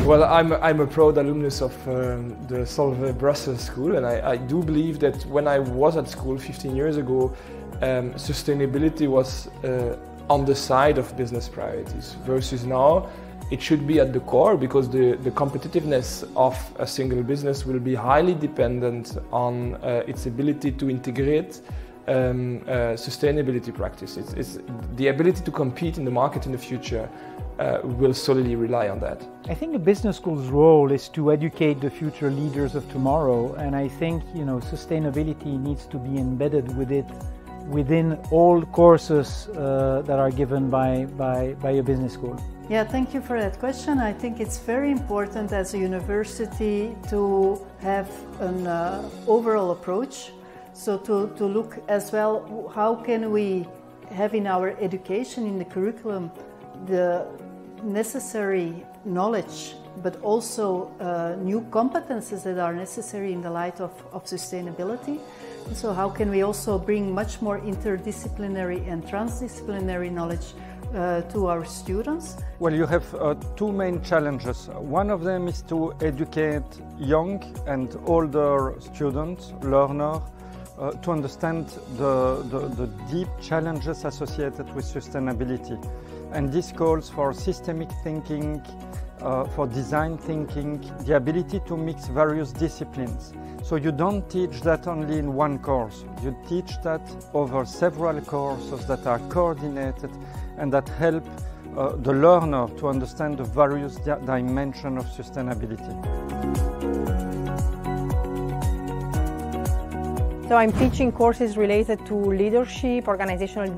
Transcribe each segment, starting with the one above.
Well, I'm a proud alumnus of the Solvay Brussels School, and I do believe that when I was at school 15 years ago, sustainability was on the side of business priorities, versus now it should be at the core, because the competitiveness of a single business will be highly dependent on its ability to integrate sustainability practices. It's the ability to compete in the market in the future will solely rely on that. I think the business school's role is to educate the future leaders of tomorrow, and I think sustainability needs to be embedded within all courses that are given by a business school. Yeah, thank you for that question. I think it's very important as a university to have an overall approach. So to look as well, how can we have in our education, in the curriculum, the necessary knowledge, but also new competences that are necessary in the light of sustainability. And so how can we also bring much more interdisciplinary and transdisciplinary knowledge to our students? Well, you have two main challenges. One of them is to educate young and older students, learners, to understand the deep challenges associated with sustainability. And this calls for systemic thinking, for design thinking, the ability to mix various disciplines. So you don't teach that only in one course. You teach that over several courses that are coordinated and that help the learner to understand the various dimensions of sustainability. So I'm teaching courses related to leadership, organizational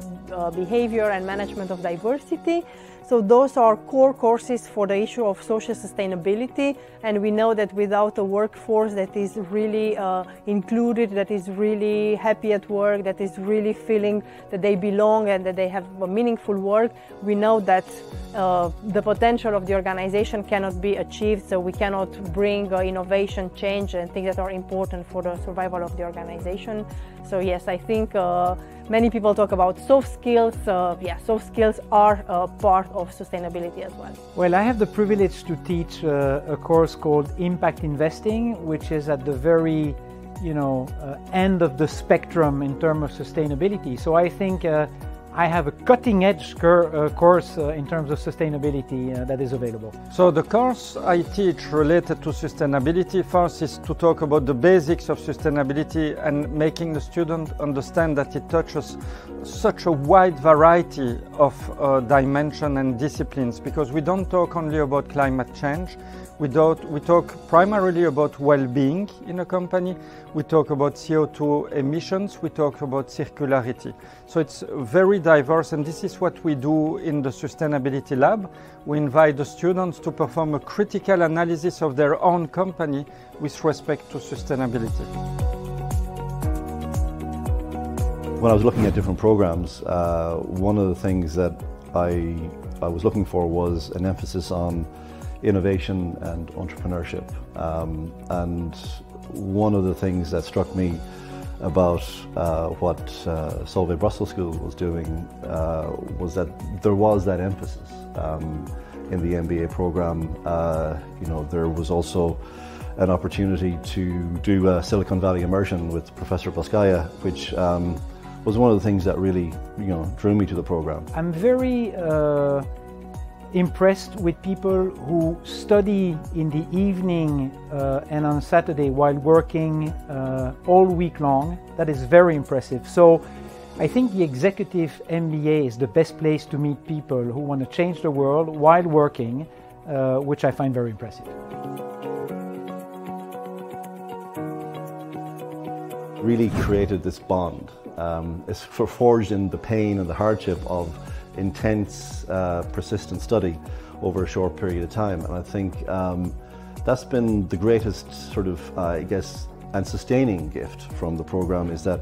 behavior and management of diversity. So those are core courses for the issue of social sustainability, and we know that without a workforce that is really included, that is really happy at work, that is really feeling that they belong and that they have a meaningful work, we know that the potential of the organization cannot be achieved, so we cannot bring innovation, change and things that are important for the survival of the organization. So yes, I think many people talk about soft skills. Soft skills are part of sustainability as well. Well, I have the privilege to teach a course called Impact Investing, which is at the very end of the spectrum in terms of sustainability. So I think I have a cutting-edge course in terms of sustainability that is available. So the course I teach related to sustainability first is to talk about the basics of sustainability and making the student understand that it touches such a wide variety of dimensions and disciplines, because we don't talk only about climate change. We talk primarily about well-being in a company. We talk about CO2 emissions. We talk about circularity. So it's very diverse, and this is what we do in the Sustainability Lab. We invite the students to perform a critical analysis of their own company with respect to sustainability. When I was looking at different programs, one of the things that I was looking for was an emphasis on innovation and entrepreneurship. And one of the things that struck me about what Solvay Brussels School was doing was that there was that emphasis in the MBA program. There was also an opportunity to do a Silicon Valley immersion with Professor Boskaya, which was one of the things that really drew me to the program. I'm very impressed with people who study in the evening and on Saturday while working all week long. That is very impressive. So I think the Executive MBA is the best place to meet people who want to change the world while working, which I find very impressive. Really created this bond. It's forged in the pain and the hardship of intense, persistent study over a short period of time, and I think that's been the greatest sort of, and sustaining gift from the program, is that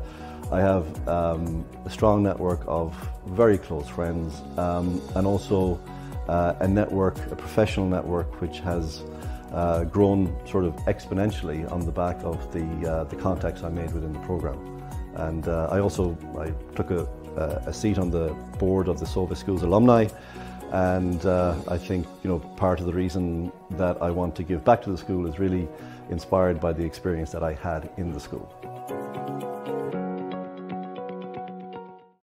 I have a strong network of very close friends, and also a professional network which has grown sort of exponentially on the back of the contacts I made within the program. And I took a seat on the board of the Solvay School's alumni, And I think, you know, part of the reason that I want to give back to the school is really inspired by the experience that I had in the school.